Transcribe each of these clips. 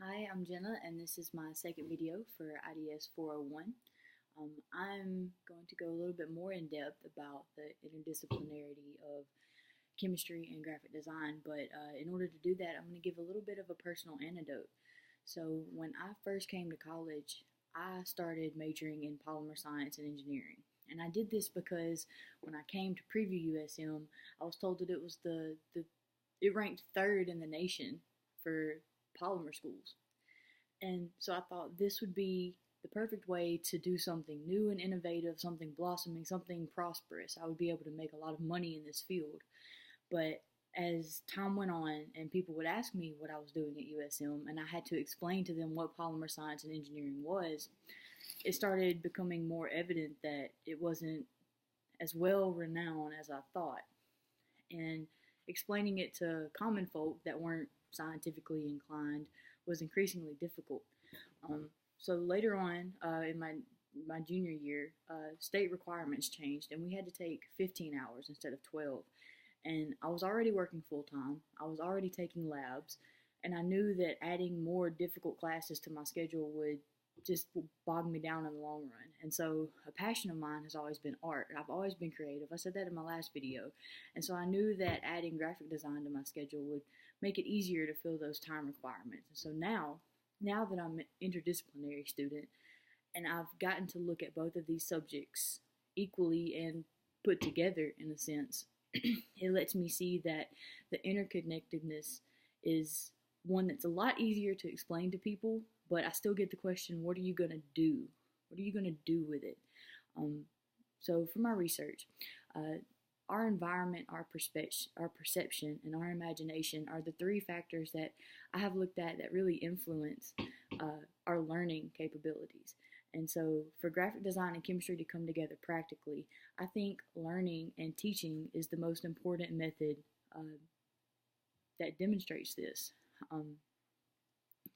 Hi, I'm Jenna, and this is my second video for IDS 401. I'm going to go a little bit more in depth about the interdisciplinarity of chemistry and graphic design, but in order to do that, I'm going to give a little bit of a personal anecdote. So, when I first came to college, I started majoring in polymer science and engineering. And I did this because when I came to preview USM, I was told that it was it ranked third in the nation for polymer schools. And so I thought this would be the perfect way to do something new and innovative, something blossoming, something prosperous. I would be able to make a lot of money in this field. But as time went on and people would ask me what I was doing at USM and I had to explain to them what polymer science and engineering was, it started becoming more evident that it wasn't as well renowned as I thought. And explaining it to common folk that weren't scientifically inclined was increasingly difficult. Um, so later on in my junior year, state requirements changed, and we had to take 15 hours instead of 12. And I was already working full time. I was already taking labs, and I knew that adding more difficult classes to my schedule would just bog me down in the long run. And so a passion of mine has always been art. I've always been creative. I said that in my last video. And so I knew that adding graphic design to my schedule would make it easier to fill those time requirements. And so now that I'm an interdisciplinary student and I've gotten to look at both of these subjects equally and put together in a sense, it lets me see that the interconnectedness is one that's a lot easier to explain to people, but I still get the question, what are you going to do? What are you going to do with it? So for my research, our environment, our perception, and our imagination are the three factors that I have looked at that really influence our learning capabilities. And so for graphic design and chemistry to come together practically, I think learning and teaching is the most important method that demonstrates this.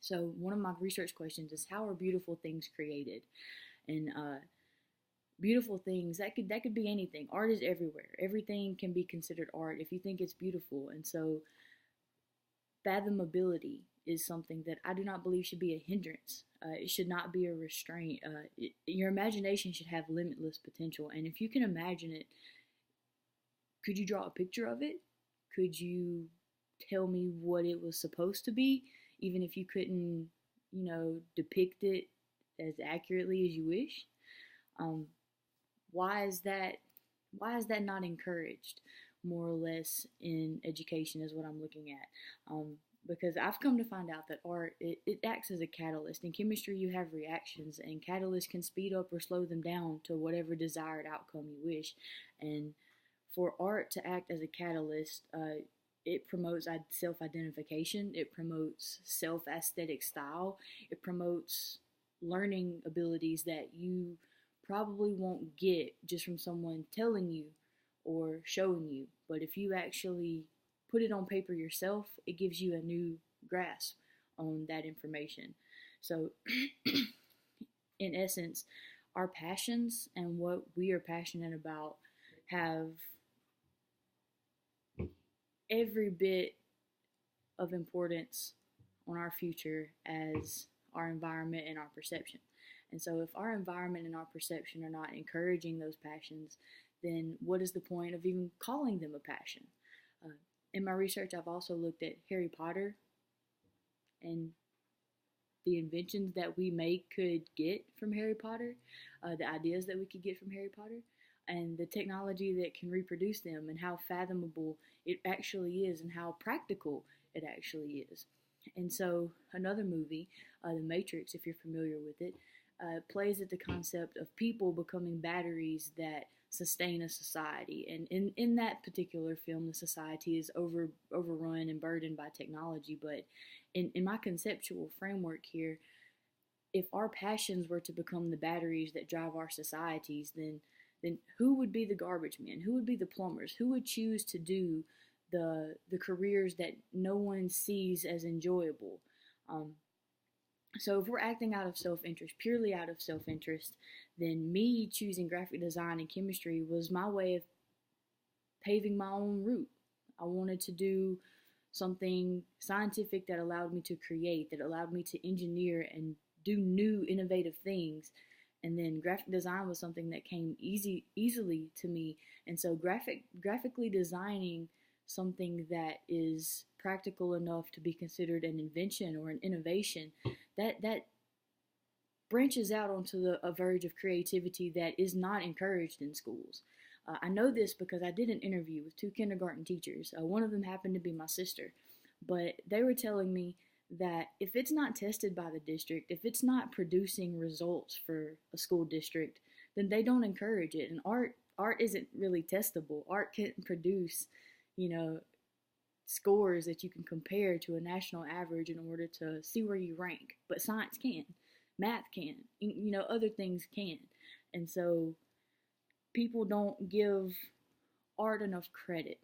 So one of my research questions is, how are beautiful things created? And beautiful things, that could be anything. Art is everywhere. Everything can be considered art if you think it's beautiful. And so fathomability is something that I do not believe should be a hindrance. It should not be a restraint. Your imagination should have limitless potential. And if you can imagine it, could you draw a picture of it? Could you tell me what it was supposed to be, even if you couldn't, depict it as accurately as you wish? Why is that not encouraged more or less in education is what I'm looking at. Because I've come to find out that art, it acts as a catalyst. In chemistry, you have reactions, and catalysts can speed up or slow them down to whatever desired outcome you wish. And for art to act as a catalyst, it promotes self-identification, it promotes self-aesthetic style, it promotes learning abilities that you probably won't get just from someone telling you or showing you. But if you actually put it on paper yourself, it gives you a new grasp on that information. So in essence, our passions and what we are passionate about have every bit of importance on our future as our environment and our perception. And so if our environment and our perception are not encouraging those passions, then what is the point of even calling them a passion? In my research, I've also looked at Harry Potter and the inventions that we could get from Harry Potter, the ideas that we could get from Harry Potter, and the technology that can reproduce them, and how fathomable it actually is, and how practical it actually is. And so another movie, The Matrix, if you're familiar with it, plays at the concept of people becoming batteries that sustain a society. And in that particular film, the society is overrun and burdened by technology. But in my conceptual framework here, if our passions were to become the batteries that drive our societies, then who would be the garbage men? Who would be the plumbers? Who would choose to do the careers that no one sees as enjoyable? So if we're acting out of self-interest, purely out of self-interest, then me choosing graphic design and chemistry was my way of paving my own route. I wanted to do something scientific that allowed me to create, that allowed me to engineer and do new innovative things. And then graphic design was something that came easily to me. And so graphically designing something that is practical enough to be considered an invention or an innovation, that branches out onto a verge of creativity that is not encouraged in schools. I know this because I did an interview with two kindergarten teachers. One of them happened to be my sister, but they were telling me that if it's not tested by the district, if it's not producing results for a school district, then they don't encourage it. And art isn't really testable. Art can't produce, scores that you can compare to a national average in order to see where you rank. But science can, math can, other things can. And so people don't give art enough credit,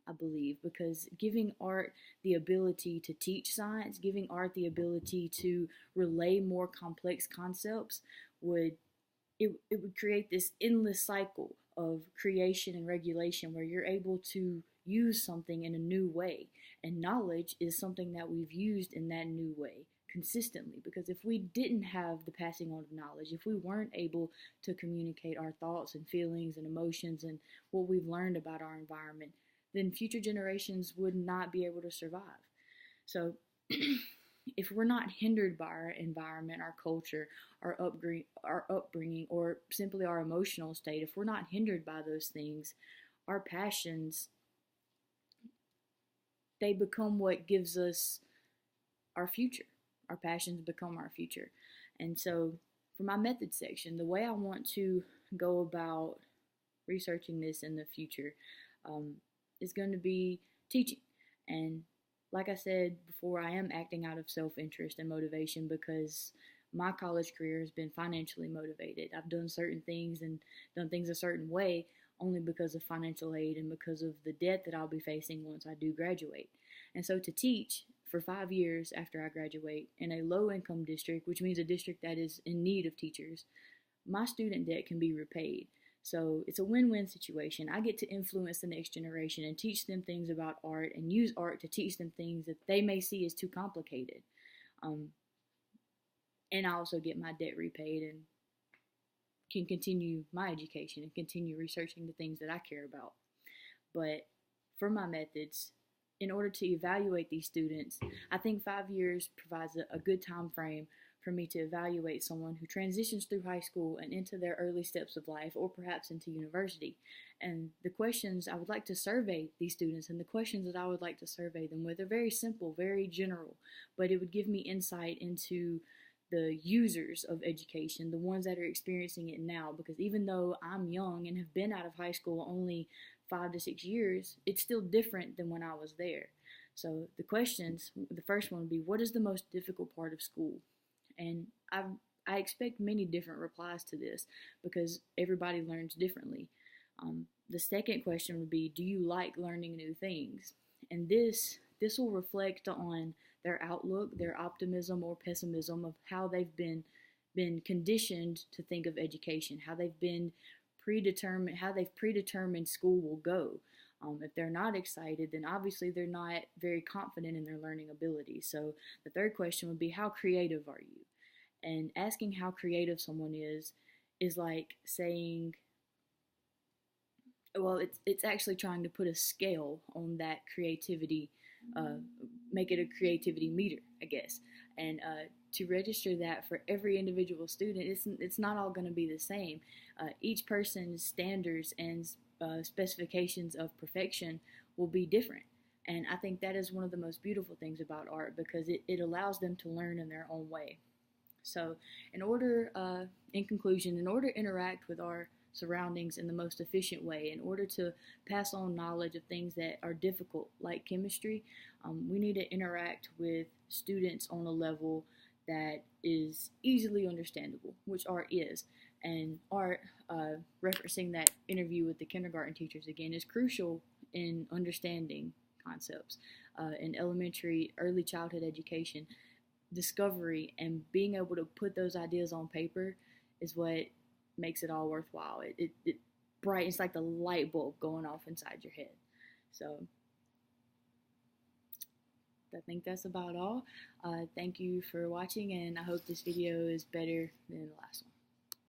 I believe, because giving art the ability to teach science, giving art the ability to relay more complex concepts would create this endless cycle of creation and regulation where you're able to use something in a new way. And knowledge is something that we've used in that new way consistently, because if we didn't have the passing on of knowledge, if we weren't able to communicate our thoughts and feelings and emotions and what we've learned about our environment, then future generations would not be able to survive. So if we're not hindered by our environment, our culture, our upbringing, or simply our emotional state, if we're not hindered by those things, our passions, they become what gives us our future. Our passions become our future. And so for my method section, the way I want to go about researching this in the future is going to be teaching. And like I said before, I am acting out of self-interest and motivation because my college career has been financially motivated. I've done certain things and done things a certain way only because of financial aid and because of the debt that I'll be facing once I do graduate. And so to teach for 5 years after I graduate in a low-income district, which means a district that is in need of teachers, my student debt can be repaid. So it's a win-win situation. I get to influence the next generation and teach them things about art and use art to teach them things that they may see as too complicated. And I also get my debt repaid and can continue my education and continue researching the things that I care about. But for my methods, in order to evaluate these students, I think 5 years provides a good time frame for me to evaluate someone who transitions through high school and into their early steps of life, or perhaps into university. And the questions I would like to survey these students and the questions that I would like to survey them with are very simple, very general, but it would give me insight into the users of education, the ones that are experiencing it now, because even though I'm young and have been out of high school only 5 to 6 years, it's still different than when I was there. So the questions, the first one would be, what is the most difficult part of school? And I expect many different replies to this because everybody learns differently. The second question would be, do you like learning new things? And this will reflect on their outlook, their optimism or pessimism of how they've been conditioned to think of education, how they've predetermined school will go. If they're not excited, then obviously they're not very confident in their learning abilities. So the third question would be, how creative are you? And asking how creative someone is like saying, well, it's actually trying to put a scale on that creativity, make it a creativity meter, I guess. And to register that for every individual student, it's not all going to be the same. Each person's standards and specifications of perfection will be different. And I think that is one of the most beautiful things about art, because it allows them to learn in their own way. So in conclusion, in order to interact with our surroundings in the most efficient way, in order to pass on knowledge of things that are difficult, like chemistry, we need to interact with students on a level that is easily understandable, which art is. And art, referencing that interview with the kindergarten teachers again, is crucial in understanding concepts. In elementary, early childhood education, discovery and being able to put those ideas on paper is what makes it all worthwhile. It bright. It's like the light bulb going off inside your head. So I think that's about all. Thank you for watching, and I hope this video is better than the last one.